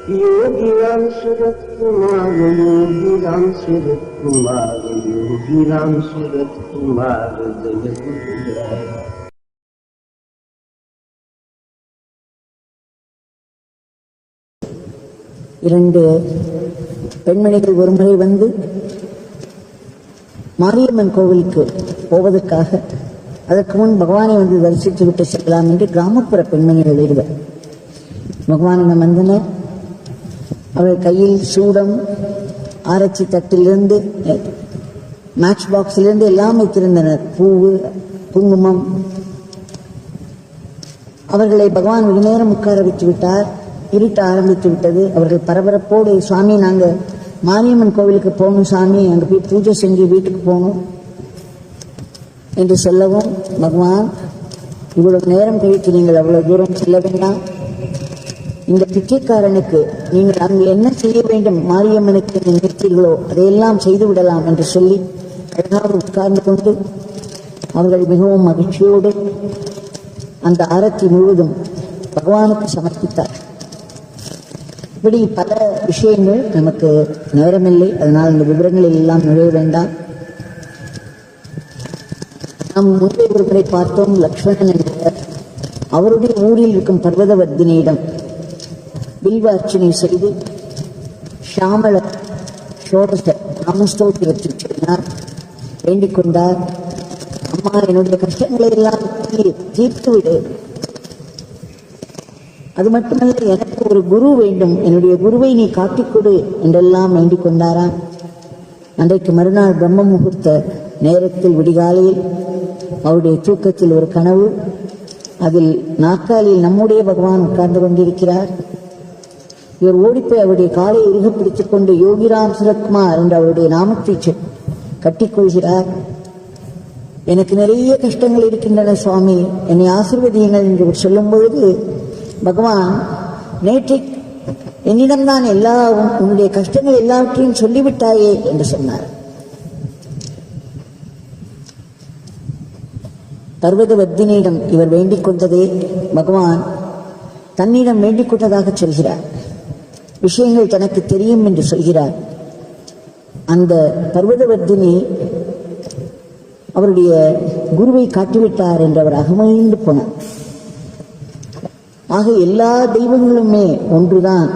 योगीराम सूरत कुमार, योगीराम सूरत कुमार, योगीराम सूरत कुमार जय गुरुराय। இரண்டு பெண்மணிகள் ஒருமுறை வந்து மாரியம்மன் கோவிலுக்கு போவதற்காக அதற்கு முன் பகவானை வந்து தரிசித்து விட்டு செல்லலாம் என்று கிராமப்புற பெண்மணிகள் இருவர் பகவானிடம் வந்தனர். அவர்கள் கையில் சூடம், ஆரச்சி தட்டிலிருந்து, மேட்ச் பாக்ஸிலிருந்து எல்லாம் வைத்திருந்தனர், பூவு, குங்குமம். அவர்களை பகவான் வெகு நேரம் உட்கார வைத்து விட்டார். இருட்ட ஆரம்பித்து விட்டது. அவர்கள் பரபரப்போடு, சுவாமி நாங்கள் மாரியம்மன் கோவிலுக்கு போகணும் சாமி, அங்கே போய் பூஜை செஞ்சு வீட்டுக்கு போகணும் என்று சொல்லவும், பகவான் இவ்வளவு நேரம் கழித்து நீங்கள் அவ்வளவு தூரம் செல்ல வேண்டாம், இந்த பிச்சைக்காரனுக்கு நீங்கள் அங்கு என்ன செய்ய வேண்டும் மாரியம்மனுக்கு நினைத்தீர்களோ அதையெல்லாம் செய்து விடலாம் என்று சொல்லி அழகாக உட்கார்ந்து கொண்டு அவர்கள் மிகவும் மகிழ்ச்சியோடு அந்த ஆரத்தி முழுவதும் பகவானுக்கு சமர்ப்பித்தார். இப்படி பல விஷயங்கள், நமக்கு நேரமில்லை, அதனால் இந்த விவரங்களில் எல்லாம் நுழைய வேண்டாம். நாம் முன்பே ஒருவரை பார்த்தோம், லக்ஷ்மணன் என்பவர். அவருடைய ஊரில் இருக்கும் பர்வதவர்த்தினியிடம் பில்வ அர்ச்சனை செய்து ஷாமள ஷோடச நாமஸ்தோத்திரத்தில் சொன்னார், வேண்டிக் கொண்டார். அம்மா என்னுடைய கஷ்டங்களை எல்லாம் தீர்த்து விடு, அது மட்டுமல்ல எனக்கு ஒரு குரு வேண்டும், என்னுடைய குருவை நீ காட்டிக் கொடு என்றெல்லாம் வேண்டிக் கொண்டாராம். அன்றைக்கு மறுநாள் பிரம்ம முகூர்த்த நேரத்தில் விடிகாலையில் அவருடைய தூக்கத்தில் ஒரு கனவு. அதில் நாற்காலியில் நம்முடைய பகவான் உட்கார்ந்து கொண்டிருக்கிறார். இவர் ஓடிப்போய் அவருடைய காலை இறுக பிடித்துக் கொண்டு யோகிராம் சுரத்குமார் என்ற அவருடைய நாமத்தை கட்டிக்கொள்கிறார். எனக்கு நிறைய கஷ்டங்கள் இருக்கின்றன சுவாமி, என்னை ஆசீர்வதியுங்கள் என்று சொல்லும் பொழுது பகவான், நேற்றை என்னிடம்தான் உன்னுடைய கஷ்டங்கள் எல்லாவற்றையும் சொல்லிவிட்டாயே என்று சொன்னார். பர்வதவர்த்தினியிடம் இவர் வேண்டிக் கொண்டதே பகவான் தன்னிடம் வேண்டிக் கொண்டதாக சொல்கிறார். விஷயங்கள் தனக்கு தெரியும் என்று சொல்கிறார். அந்த பர்வதவர்த்தினி அவருடைய குருவை காட்டிவிட்டார் என்று அவர் அகமகிழ்ந்து போனார். ஆக எல்லா தெய்வங்களுமே ஒன்றுதான்.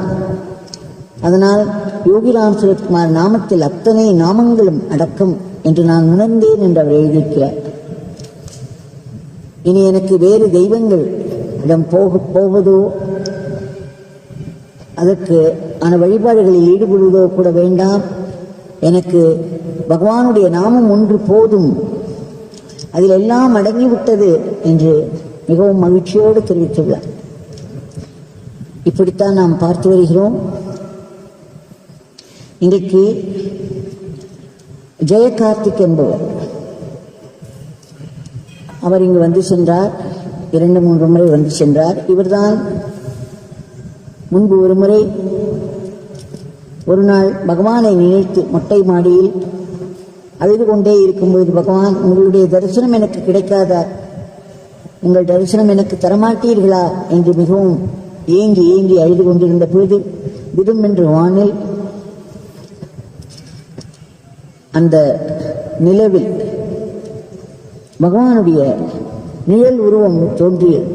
அதனால் யோகிராம் சுரத்குமார் நாமத்தில் அத்தனை நாமங்களும் அடக்கம் என்று நான் உணர்ந்தேன் என்று அவர் எழுதியிருக்கிறார். இனி எனக்கு வேறு தெய்வங்கள் இடம் போவதோ அதற்கு ஆன வழிபாடுகளில் ஈடுபடுவதோ கூட வேண்டாம், எனக்கு பகவானுடைய நாமம் ஒன்று போதும், அதில் எல்லாம் அடங்கிவிட்டது என்று மிகவும் மகிழ்ச்சியோடு தெரிவித்துள்ளார். இப்படித்தான் நாம் பார்த்து வருகிறோம். இன்றைக்கு ஜெயகார்த்திக் என்பவர், அவர் இங்கு வந்து சென்றார், 2-3 முறை வந்து சென்றார். இவர்தான் முன்பு ஒரு முறை ஒரு நாள் பகவானை நினைத்து மொட்டை மாடியில் அழுது கொண்டே இருக்கும்போது, பகவான் உங்களுடைய தரிசனம் எனக்கு கிடைக்காதா, உங்கள் தரிசனம் எனக்கு தரமாட்டீர்களா என்று மிகவும் ஏங்கி ஏங்கி அழுது கொண்டிருந்த பொழுது திடும் என்று வானில் அந்த நிலவில் பகவானுடைய நிழல் உருவம் தோன்றியது.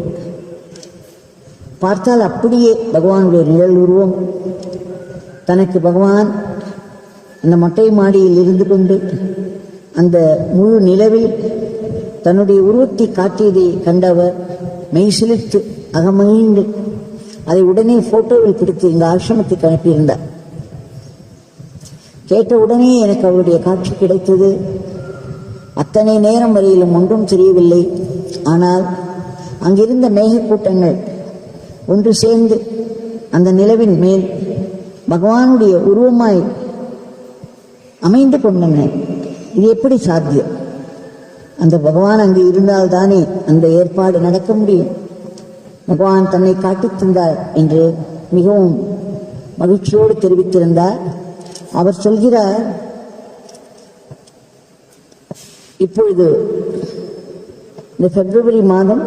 பார்த்தால் அப்படியே பகவானுடைய நிழல் உருவம். தனக்கு பகவான் அந்த மொட்டை மாடியில் இருந்து கொண்டு அந்த முழு நிலவில் தன்னுடைய உருவத்தை காட்டியதை கண்டவர் மெய் சிலிர்த்து அகமகிழ்ந்து அதை உடனே போட்டோவில் பிடித்து இந்த ஆசிரமத்துக்கு அனுப்பியிருந்தார். கேட்ட உடனே எனக்கு அவருடைய காட்சி கிடைத்தது. அத்தனை நேரம் வரையிலும் ஒன்றும் தெரியவில்லை. ஆனால் அங்கிருந்த மேகக்கூட்டங்கள் ஒன்று சேர்ந்து அந்த நிலவின் மேல் பகவானுடைய உருவமாய் அமைந்து கொண்டன. இது எப்படி சாத்தியம்? அந்த பகவான் அங்கு இருந்தால்தானே அந்த ஏற்பாடு நடக்க முடியும். பகவான் தன்னை காட்டித் தந்தார் என்று மிகவும் மகிழ்ச்சியோடு தெரிவித்திருந்தார். அவர் சொல்கிறார், இப்பொழுது இந்த பிப்ரவரி மாதம்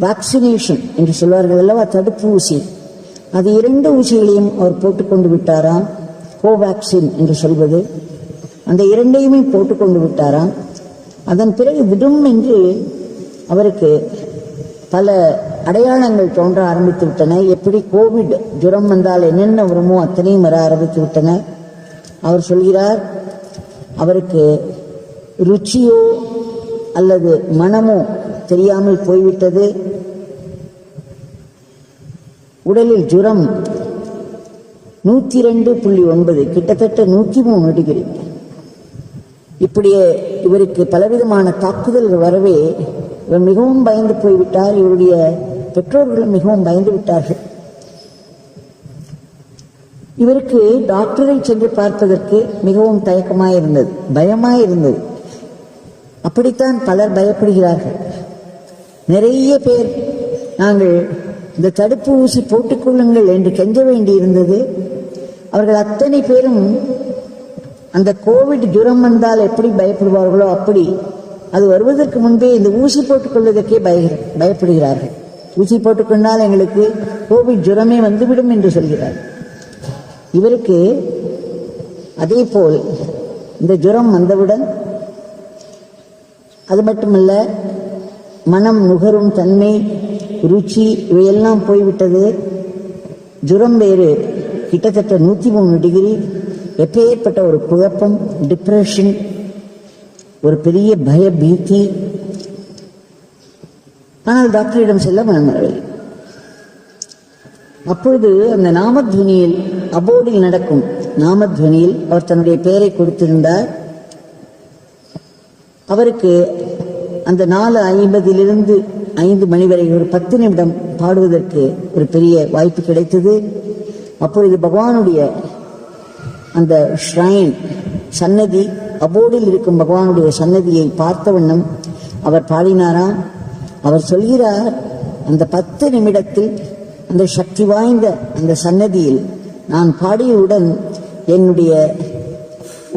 வேக்சினேஷன் என்று சொல்வார்கள் அல்லவா, தடுப்பூசி அது 2 ஊசிகளையும் அவர் போட்டுக்கொண்டு விட்டாராம். கோவேக்சின் என்று சொல்வது, அந்த 2ஐயுமே போட்டுக்கொண்டு விட்டாராம். அதன் பிறகு விடும் என்று அவருக்கு பல அடையாளங்கள் தோன்ற ஆரம்பித்து விட்டன. எப்படி கோவிட் ஜுரம் வந்தால் என்னென்ன வருமோ அத்தனையும் வர ஆரம்பித்து விட்டன. அவர் சொல்கிறார், அவருக்கு ருச்சியோ அல்லது மனமோ தெரியாமல் போய்விட்டது. உடலில் ஜுரம் 102.9, கிட்டத்தட்ட 103 டிகிரி. இப்படியே இவருக்கு பலவிதமான தாக்குதல்கள் வரவே இவர் மிகவும் பயந்து போய்விட்டார். இவருடைய பெற்றோர்களும் மிகவும் பயந்து விட்டார்கள். இவருக்கு டாக்டரை சென்று பார்ப்பதற்கு மிகவும் தயக்கமாயிருந்தது, பயமாயிருந்தது. அப்படித்தான் பலர் பயப்படுகிறார்கள். நிறைய பேர் நாங்கள் இந்த தடுப்பு ஊசி போட்டுக்கொள்ளுங்கள் என்று கெஞ்ச வேண்டியிருந்தது. அவர்கள் அத்தனை பேரும் அந்த கோவிட் ஜுரம் வந்தால் எப்படி பயப்படுவார்களோ அப்படி அது வருவதற்கு முன்பே இந்த ஊசி போட்டுக் கொள்வதற்கே பயப்படுகிறார்கள். ஊசி போட்டுக்கொண்டால் எங்களுக்கு கோவிட் ஜுரமே வந்துவிடும் என்று சொல்கிறார். இவருக்கு அதே போல் இந்த ஜுரம் வந்தவுடன் அது மட்டுமல்ல, மனம் நுகரும் தன்மை, ருச்சி இவையெல்லாம் போய்விட்டது. ஜுரம் வேறு கிட்டத்தட்ட 103 டிகிரி. எப்பேற்பட்ட ஒரு குழப்பம், டிப்ரெஷன், ஒரு பெரிய பய பீதி. ஆனால் டாக்டரிடம் செல்ல மனமில்லை. அப்பொழுது அந்த நாமத்வனியில், அபோர்டில் நடக்கும் நாமத்வனியில் அவர் தன்னுடைய பெயரை கொடுத்திருந்தார். அவருக்கு அந்த 4:50 5 மணி வரை ஒரு 10 நிமிடம் பாடுவதற்கு ஒரு பெரிய வாய்ப்பு கிடைத்தது. அப்பொழுது பகவானுடைய அந்த ஷ்ரைன், சன்னதி, அபோர்டில் இருக்கும் பகவானுடைய சன்னதியை பார்த்த வண்ணம் அவர் பாடினாராம். அவர் சொல்கிறார், அந்த 10 நிமிடத்தில் அந்த சக்தி வாய்ந்த அந்த சன்னதியில் நான் பாடியவுடன் என்னுடைய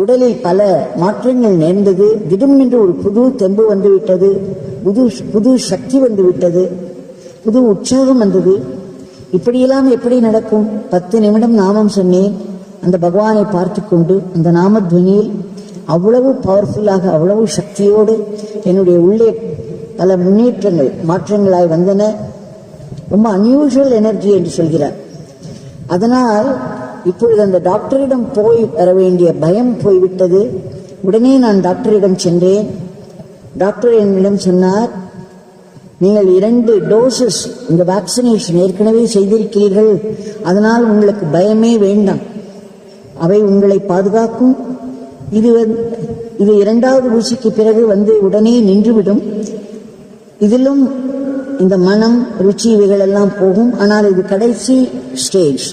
உடலில் பல மாற்றங்கள் நேர்ந்தது. திடும் என்று ஒரு புது தெம்பு வந்துவிட்டது, புது சக்தி வந்துவிட்டது, புது உற்சாகம் வந்தது. இப்படியெல்லாம் எப்படி நடக்கும்? 10 நிமிடம் நாமம் சொன்னேன். அந்த பகவானை பார்த்து கொண்டு அந்த நாமத்வனியில் அவ்வளவு பவர்ஃபுல்லாக, அவ்வளவு சக்தியோடு என்னுடைய உள்ளே பல முன்னேற்றங்கள், மாற்றங்களாய் வந்தன. ரொம்ப அன்யூஷுவல் எனர்ஜி என்று சொல்கிறார். அதனால் இப்பொழுது அந்த டாக்டரிடம் போய் வர வேண்டிய பயம் போய்விட்டது. உடனே நான் டாக்டரிடம் சென்றேன். டாக்டர் என்னிடம் சொன்னார், நீங்கள் 2 டோசஸ் இந்த வேக்சினேஷன் ஏற்கனவே செய்திருக்கிறீர்கள், அதனால் உங்களுக்கு பயமே வேண்டாம், அவை உங்களை பாதுகாக்கும். இது 2வது ஊசிக்கு பிறகு வந்து உடனே நின்றுவிடும். இதிலும் இந்த மனம், ருச்சி இவைகளெல்லாம் போகும். ஆனால் இது கடைசி ஸ்டேஜ்,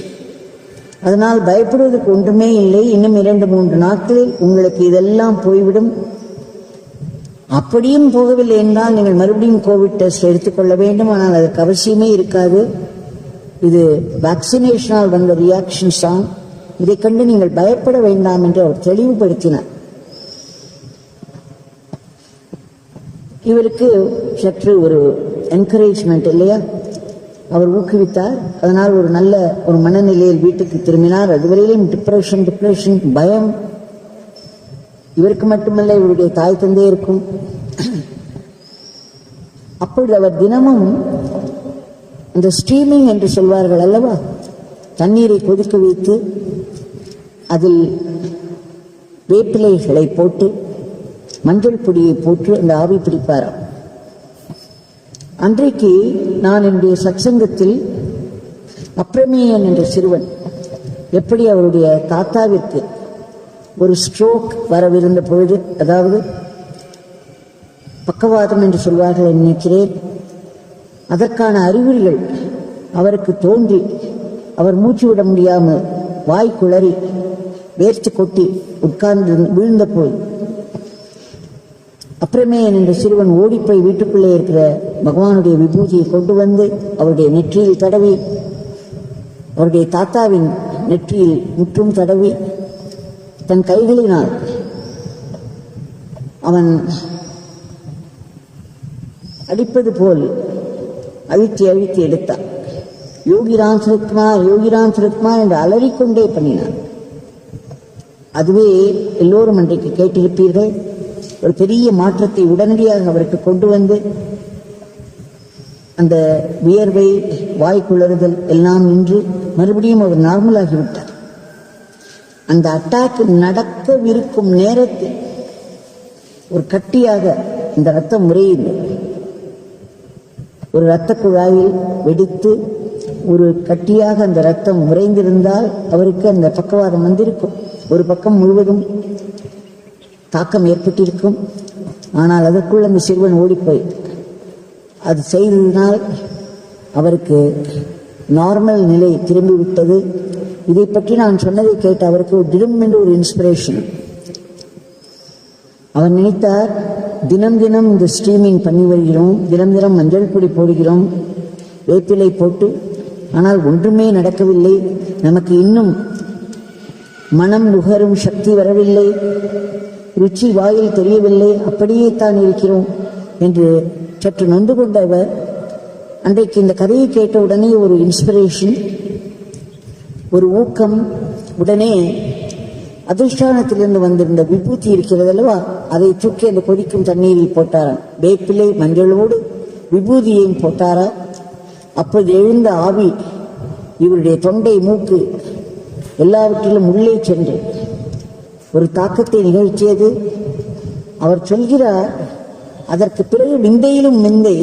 அதனால் பயப்படுவதற்கு ஒன்றுமே இல்லை. இன்னும் 2-3 நாட்களில் உங்களுக்கு இதெல்லாம் போய்விடும். அப்படியும் போகவில்லை என்றால் நீங்கள் மறுபடியும் கோவிட் டெஸ்ட் எடுத்துக்கொள்ள வேண்டும். ஆனால் அதற்கு அவசியமே இருக்காது. இது வேக்சினேஷனால் வந்த ரியாக்ஷன்ஸ் தான். இதை கண்டு நீங்கள் பயப்பட வேண்டாம் என்று அவர் தெளிவுபடுத்தினார். இவருக்கு சற்று ஒரு என்கரேஜ்மெண்ட் இல்லையா, அவர் ஊக்குவித்தார். அதனால் ஒரு நல்ல ஒரு மனநிலையில் வீட்டுக்கு திரும்பினார். அதுவரையிலும் டிப்ரெஷன், பயம் இவருக்கு மட்டுமல்ல, இவருடைய தாய் தந்தை இருக்கும். அப்பொழுது அவர் தினமும் இந்த ஸ்ட்ரீமிங் என்று சொல்வார்கள் அல்லவா, தண்ணீரை கொதிக்க வைத்து அதில் வேப்பிலைகளை போட்டு மஞ்சள் பொடியை போட்டு அந்த ஆவி பிடிப்பாராம். அன்றைக்கு நான் என்னுடைய சத்சங்கத்தில் அப்ரமேயன் என்ற சிறுவன் எப்படி அவருடைய தாத்தாவிற்கு ஒரு ஸ்ட்ரோக் வரவிருந்த பொழுது, அதாவது பக்கவாதம் என்று சொல்வார்கள் நினைக்கிறேன், அதற்கான அறிகுறிகள் அவருக்கு தோன்றி அவர் மூச்சு விட முடியாமல் வாய் குளறி வேர்த்து கொட்டி உட்கார்ந்து வீழ்ந்த போய் அப்ரமேயன் என்ற சிறுவன் ஓடிப்போய் வீட்டுக்குள்ளே இருக்கிற பகவானுடைய விபூதியை கொண்டு வந்து அவருடைய நெற்றியில் தடவி, அவருடைய தாத்தாவின் நெற்றியில் முற்றும் தடவி, தன் கைகளினால் அவன் அடிப்பது போல் அழுத்தி எடுத்தான். யோகிராம் சரத்குமார், யோகிராம் சரத்குமார் என்று அலறிக்கொண்டே பண்ணினார். அதுவே எல்லோரும் அன்றைக்கு கேட்டிருப்பீர்கள். ஒரு பெரிய மாற்றத்தை உடனடியாக அவருக்கு கொண்டு வந்து அந்த வியர்வை, வாய்க்குளறுதல் எல்லாம் நின்று மறுபடியும் அவர் நார்மலாகிவிட்டார். அந்த அட்டாக் நடக்கவிருக்கும் நேரத்தில் ஒரு கட்டியாக இந்த ரத்தம் உறையுது. ஒரு இரத்த குழாயில் வெடித்து ஒரு கட்டியாக அந்த ரத்தம் உறைந்திருந்தால் அவருக்கு அந்த பக்கவாதம் வந்திருக்கும். ஒரு பக்கம் முழுவதும் தாக்கம் ஏற்பட்டிருக்கும். ஆனால் அதற்குள் அந்த சிறுவன் ஓடிப்போய் அது செய்ததினால் அவருக்கு நார்மல் நிலை திரும்பிவிட்டது. இதை பற்றி நான் சொன்னதை கேட்டு அவருக்கு தினம் என்று ஒரு இன்ஸ்பிரேஷன். அவர் நினைத்தார், தினம் தினம் இந்த ஸ்ட்ரீமிங் பண்ணி வருகிறோம், தினம் தினம் மஞ்சள் பொடி போடுகிறோம், வேப்பிலை போட்டு, ஆனால் ஒன்றுமே நடக்கவில்லை. நமக்கு இன்னும் மனம் நுகரும் சக்தி வரவில்லை, ருச்சி வாயில் தெரியவில்லை, அப்படியே தான் இருக்கிறோம் என்று சற்று நொந்து கொண்டவர் அன்றைக்கு இந்த கதையை கேட்ட உடனே ஒரு இன்ஸ்பிரேஷன், ஒரு ஊக்கம். உடனே அதிஷ்டானத்திலிருந்து வந்திருந்த விபூதி இருக்கிறது அல்லவா, அதை தூக்கி அந்த கொதிக்கும் தண்ணீரில் போட்டாராம். வேப்பிலை மஞ்சளோடு விபூதியையும் போட்டாரா. அப்போது எழுந்த ஆவி இவருடைய தொண்டை, மூக்கு எல்லாவற்றிலும் உள்ளே சென்று ஒரு தாக்கத்தை நிகழ்த்தியது. அவர் சொல்கிறார், அதற்கு பிறகு விந்தையிலும் விந்தை,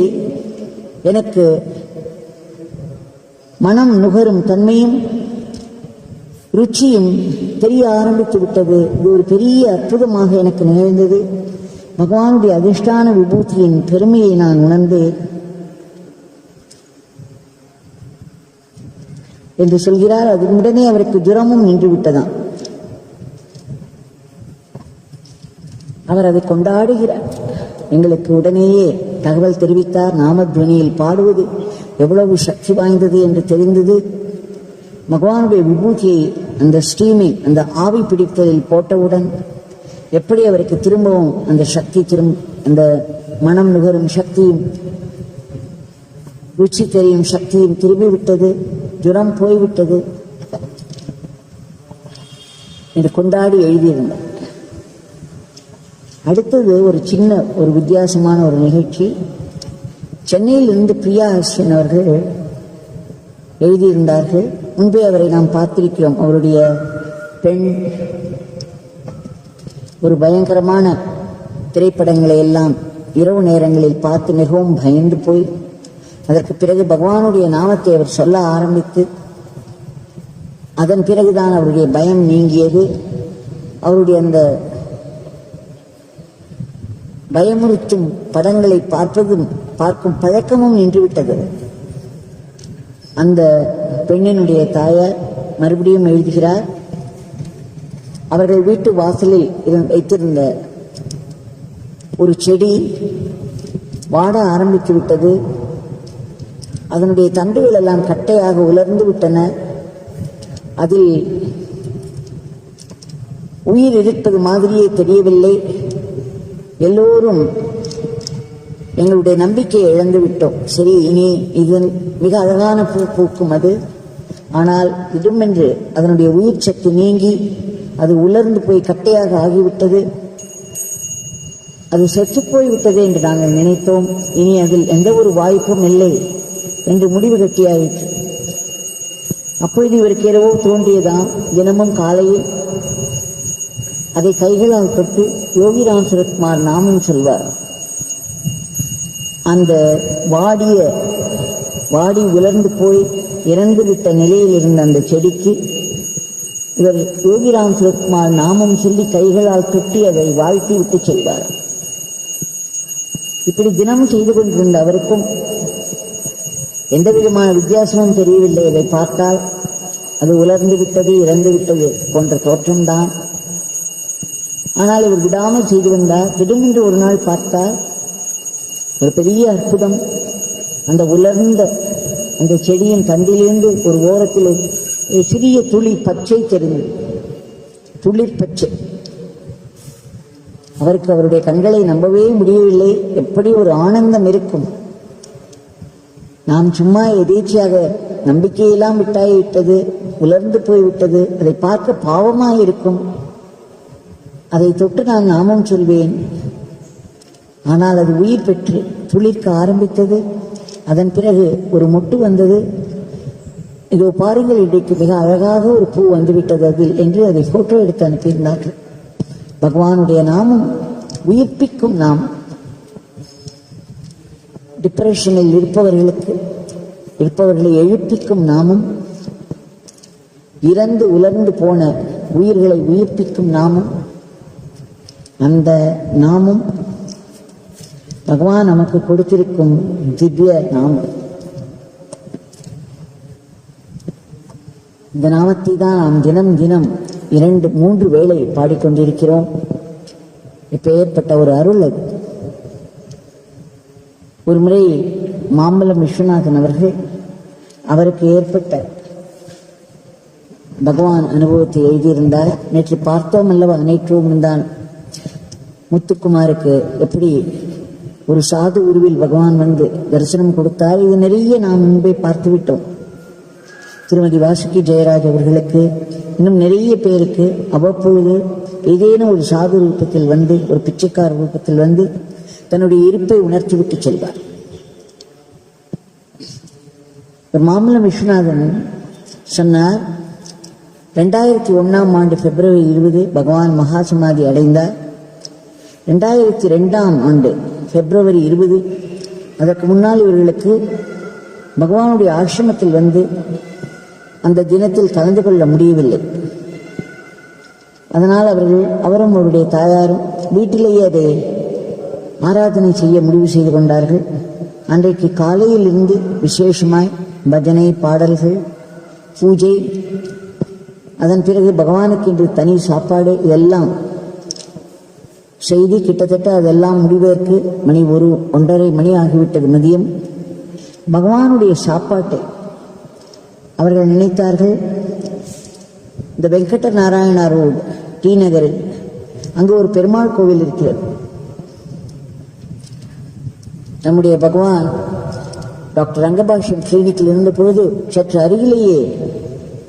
எனக்கு மனம் நுகரும் தன்மையும் ருச்சியும் தெரிய ஆரம்பித்து விட்டது. இது ஒரு பெரிய அற்புதமாக எனக்கு நிகழ்ந்தது. பகவானுடைய அதிஷ்டான விபூதியின் பெருமையை நான் உணர்ந்தேன் என்று சொல்கிறார். அது உடனே அவருக்கு ஜுரமும் நின்று விட்டதாம். அவர் அதை கொண்டாடுகிறார். எங்களுக்கு உடனேயே தகவல் தெரிவித்தார். நாமத்வனியில் பாடுவது எவ்வளவு சக்தி வாய்ந்தது என்று தெரிந்தது. பகவானுடைய விபூதியை அந்த ஸ்ட்ரீமிங், அந்த ஆவி பிடித்தலில் போட்டவுடன் எப்படி அவருக்கு திரும்பவும் அந்த சக்தி அந்த மனம் நுகரும் சக்தியும் ருச்சி தெரியும் சக்தியும் திரும்பிவிட்டது, ஜுரம் போய்விட்டது என்று கொண்டாடி எழுதியிருந்தார். அடுத்தது ஒரு சின்ன ஒரு வித்தியாசமான ஒரு நிகழ்ச்சி. சென்னையிலிருந்து பிரியா அஸ்வின் அவர்கள் எழுதியிருந்தார்கள். முன்பே அவரை நாம் பார்த்திருக்கிறோம். அவருடைய பெண் ஒரு பயங்கரமான திரைப்படங்களை எல்லாம் இரவு நேரங்களில் பார்த்து மிகவும் பயந்து போய் அதற்கு பிறகு பகவானுடைய நாமத்தை அவர் சொல்ல ஆரம்பித்து அதன் பிறகுதான் அவருடைய பயம் நீங்கியது. அவருடைய அந்த பயமுறுத்தும் படங்களை பார்க்கும் பழக்கமும் நின்றுவிட்டது. அந்த பெண்ணினுடைய தாயார் மறுபடியும் எழுதுகிறார், அவர்கள் வீட்டு வாசலில் வைத்திருந்த ஒரு செடி வாட ஆரம்பித்து விட்டது. அதனுடைய தண்டுகள் எல்லாம் கட்டையாக உலர்ந்து விட்டன. அதில் உயிர் இருப்பது மாதிரியே தெரியவில்லை. எல்லோரும் எங்களுடைய நம்பிக்கையை இழந்து விட்டோம். சரி, இனி இது மிக அழகான பூ பூக்கும் அது, ஆனால் இதுமென்று அதனுடைய உயிர் சக்தி நீங்கி அது உலர்ந்து போய் கட்டையாக ஆகிவிட்டது, அது செத்துப்போய் விட்டது என்று நாங்கள் நினைத்தோம். இனி அதில் எந்த ஒரு வாய்ப்பும் இல்லை என்று முடிவு கட்டியாயிற்று. அப்பொழுது இவருக்கு இரவோ தோன்றியதாம், தினமும் காலையில் அதை கைகளால் தொட்டு யோகிராம் சரத்குமார் நாமும் சொல்வார். அந்த வாடி உலர்ந்து போய் இறந்துவிட்ட நிலையில் இருந்த அந்த செடிக்கு இவர் யோகிராம் சரத்குமார் நாமம் சொல்லி கைகளால் தொட்டி அதை வாழ்த்தி விட்டு செல்வார். இப்படி தினமும் செய்து கொண்டிருந்த அவருக்கும் எந்த விதமான வித்தியாசமும் தெரியவில்லை. அதை பார்த்தால் அது உலர்ந்து விட்டது, இறந்து விட்டது போன்ற தோற்றம்தான். ஆனால் இவர் விடாமல் செய்து வந்தார். திடமென்று ஒரு நாள் பார்த்தால் ஒரு பெரிய அற்புதம். அந்த உலர்ந்த அந்த செடியின் தண்டிலிருந்து ஒரு ஓரத்தில் ஒரு சிறிய துளி பச்சை தெரிந்தது, துளிர் பச்சை. அவருக்கு அவருடைய கண்களை நம்பவே முடியவில்லை. எப்படி ஒரு ஆனந்தம் இருக்கும்! நாம் சும்மா எதேச்சியாக நம்பிக்கையெல்லாம் விட்டது, உலர்ந்து போய்விட்டது. அதை பார்க்க பாவமாயிருக்கும். அதை தொட்டு நான் நாமம் சொல்வேன். ஆனால் அது உயிர் பெற்று துளிர்க்க ஆரம்பித்தது. அதன் பிறகு ஒரு மொட்டு வந்தது. இதோ பாருங்கள், இன்றைக்கு மிக அழகாக ஒரு பூ வந்துவிட்டது அதில் என்று அதை போட்டோ எடுத்து அனுப்பியிருந்தார்கள். பகவானுடைய நாமம் உயிர்ப்பிக்கும் நாமம். டிப்ரெஷனில் இருப்பவர்களை எழுப்பிக்கும் நாமம். இறந்து உலர்ந்து போன உயிர்களை உயிர்ப்பிக்கும் நாமம். அந்த நாமம் பகவான் நமக்கு கொடுத்திருக்கும் திவ்ய நாமம். இந்த நாமத்தை தான் நாம் தினம் தினம் 2-3 வேளை பாடிக்கொண்டிருக்கிறோம். இப்ப ஏற்பட்ட ஒரு அருள் அது. ஒரு முறை மாம்பலம் விஸ்வநாதன் அவர்கள் அவருக்கு ஏற்பட்ட பகவான் அனுபவத்தை எழுதியிருந்தார். நேற்று பார்த்தோம் அல்லவா, நேற்றும் தான் முத்துக்குமாருக்கு எப்படி ஒரு சாது உருவில் பகவான் வந்து தரிசனம் கொடுத்தார். இது நிறைய நாம் முன்பே பார்த்துவிட்டோம். திருமதி வாசுகி ஜெயராஜ் அவர்களுக்கு, இன்னும் நிறைய பேருக்கு அவ்வப்பொழுது ஏதேனும் ஒரு சாது ரூபத்தில் வந்து, ஒரு பிச்சைக்கார ரூபத்தில் வந்து தன்னுடைய இருப்பை உணர்த்திவிட்டு செல்வார். மாம்பலம் விஸ்வநாதன் சொன்னார், 2001ஆம் ஆண்டு பிப்ரவரி 20 பகவான் மகாசமாதி அடைந்தார். 2002ஆம் ஆண்டு பிப்ரவரி 20 அதற்கு முன்னால் இவர்களுக்கு பகவானுடைய ஆசிரமத்தில் வந்து அந்த தினத்தில் கலந்து கொள்ள முடியவில்லை. அதனால் அவரும் அவருடைய தாயாரும் வீட்டிலேயே அதை ஆராதனை செய்ய முடிவு செய்து கொண்டார்கள். அன்றைக்கு காலையில் இருந்து விசேஷமாய் பஜனை, பாடல்கள், பூஜை, அதன் பிறகு பகவானுக்கு இன்று தனி சாப்பாடு, இதெல்லாம் செய்தி கிட்டத்தட்ட அதெல்லாம் முடிவதற்கு மணி 1-1:30 மணி ஆகிவிட்டது மதியம். பகவானுடைய சாப்பாட்டை அவர்கள் நினைத்தார்கள். இந்த வெங்கட நாராயணா ரோடு டி நகரில் அங்கு ஒரு பெருமாள் கோவில் இருக்கிறது. நம்முடைய பகவான் டாக்டர் ரங்கபாஷ்யம் கிளினிக்கில் இருந்த பொழுது சற்று அருகிலேயே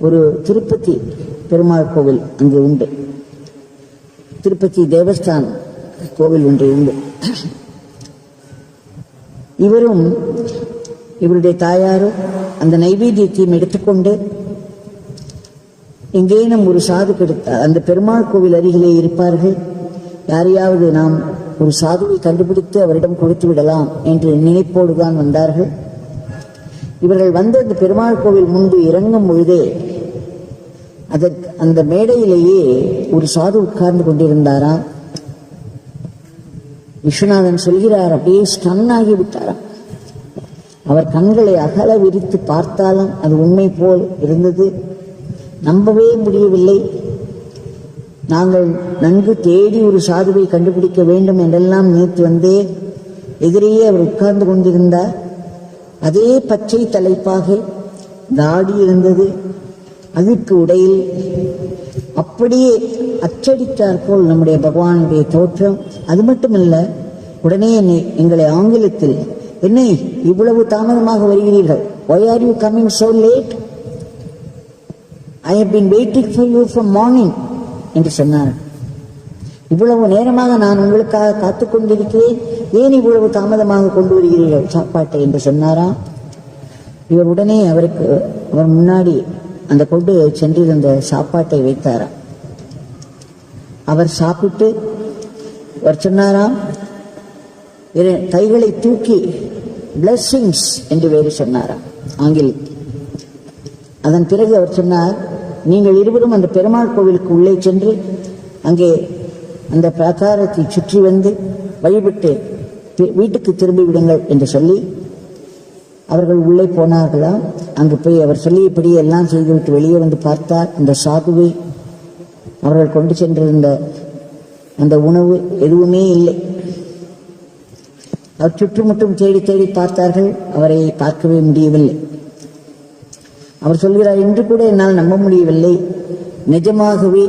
ஒரு திருப்பதி பெருமாள் கோவில் அங்கு உண்டு. திருப்பதி தேவஸ்தான் கோவில் ஒன்று உண்டு. இவரும் இவருடைய தாயாரும் அந்த நைவேத்தியத்தையும் எடுத்துக்கொண்டு எங்கேனும் ஒரு சாது கிடைத்தார். அந்த பெருமாள் கோவில் அருகிலே இருப்பார்கள். யாரையாவது நாம் ஒரு சாதுவை கண்டுபிடித்து அவரிடம் கொடுத்து விடலாம் என்று நினைப்போடுதான் வந்தார்கள். இவர்கள் வந்து அந்த பெருமாள் கோவில் முன்பு இறங்கும் பொழுதே அந்த மேடையிலேயே ஒரு சாது உட்கார்ந்து கொண்டிருந்தாராம். விஸ்வநாதன் சொல்கிறார், அப்படியே ஸ்டன் ஆகிவிட்டாராம். அவர் கண்களை அகல விரித்து பார்த்தாலும் அது உண்மை போல் இருந்தது. நம்பவே முடியவில்லை. நாங்கள் நன்கு தேடி ஒரு சாதுவை கண்டுபிடிக்க வேண்டும் என்றெல்லாம் நினைத்து வந்தே எதிரேயே அவர் உட்கார்ந்து கொண்டிருந்தார். அதே பச்சை தலைப்பாக தாடி இருந்தது. அதற்கு உடையில் அப்படியே அச்சடித்தார் போல் நம்முடைய பகவானுடைய தோற்றம். அது மட்டுமல்ல, உடனே எங்களை ஆங்கிலத்தில், என்னை இவ்வளவு தாமதமாக வருகிறீர்கள், why are you coming so late? I have been waiting for you from morning என்று சொன்னார். இவ்வளவு நேரமாக நான் உங்களுக்காக காத்துக் கொண்டிருக்கிறேன், ஏன் இவ்வளவு தாமதமாக கொண்டு வருகிறீர்கள் சாப்பாட்டை என்று சொன்னாராம். இவர் உடனே அவர் முன்னாடி அந்த கொண்டு சென்றிருந்த சாப்பாட்டை வைத்தாராம். அவர் சாப்பிட்டு அவர் சொன்னாராம், கைகளை தூக்கி பிளெஸ்ஸிங்ஸ் என்று வேறு சொன்னாராம் ஆங்கிலத்தில். அதன் பிறகு அவர் சொன்னார், நீங்கள் இருவரும் அந்த பெருமாள் கோவிலுக்கு உள்ளே சென்று அங்கே அந்த பிரகாரத்தை சுற்றி வந்து வழிபட்டு வீட்டுக்கு திரும்பி விடுங்கள் என்று சொல்லி அவர்கள் உள்ளே போனார்களாம். அங்கு போய் அவர் சொல்லியபடி எல்லாம் செய்துவிட்டு வெளியே வந்து பார்த்தார். அந்த சாதுவை அவர்கள் கொண்டு சென்றிருந்த அந்த உணவு எதுவுமே இல்லை. அவர் சுற்றுமுற்றும் தேடி தேடி பார்த்தார்கள், அவரை பார்க்கவே முடியவில்லை. அவர் சொல்கிறார், இன்று கூட என்னால் நம்ப முடியவில்லை, நிஜமாகவே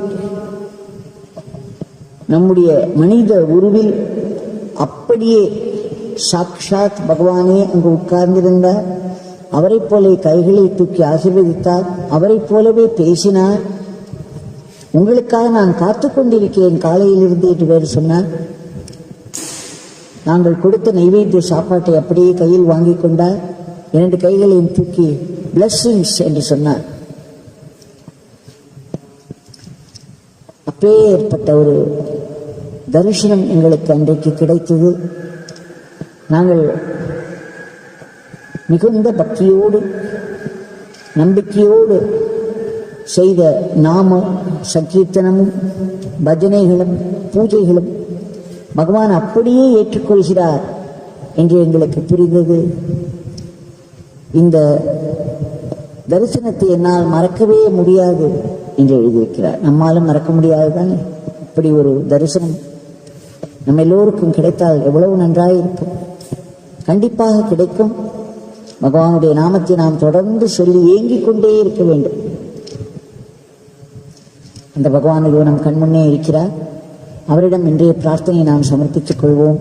நம்முடைய மனித உருவில் அப்படியே சாக்ஷாத் பகவானே அங்கு உட்கார்ந்திருந்தார். அவரைப் போல கைகளை தூக்கி ஆசீர்வதித்தார், அவரைப் போலவே பேசினார். உங்களுக்காக நான் காத்து கொண்டிருக்கிறேன் காலையிலிருந்து என்று வேறு சொன்னார். நாங்கள் கொடுத்த நைவேத்திய சாப்பாட்டை அப்படியே கையில் வாங்கி கொண்டார். 2 கைகளையும் தூக்கி பிளஸ்ஸிங்ஸ் என்று சொன்னார். அப்பே ஏற்பட்ட ஒரு தரிசனம் எங்களுக்கு அன்றைக்கு கிடைத்தது. நாங்கள் மிகுந்த பக்தியோடு நம்பிக்கையோடு செய்த நாம சங்கீர்த்தனமும் பஜனைகளும் பூஜைகளும் பகவான் அப்படியே ஏற்றுக்கொள்கிறார் என்று எங்களுக்கு புரிந்தது. இந்த தரிசனத்தை என்னால் மறக்கவே முடியாது என்று எழுதியிருக்கிறார். நம்மாலும் மறக்க முடியாதுதானே? இப்படி ஒரு தரிசனம் நம்ம எல்லோருக்கும் கிடைத்தால் எவ்வளவு நன்றாயிருக்கும். கண்டிப்பாக கிடைக்கும். பகவானுடைய நாமத்தை நாம் தொடர்ந்து சொல்லி ஏங்கிக் கொண்டே இருக்க வேண்டும். அந்த பகவான் நம் கண்முன்னே இருக்கிறார். அவரிடம் இன்றைய பிரார்த்தனையை நாம் சமர்ப்பித்துக் கொள்வோம்.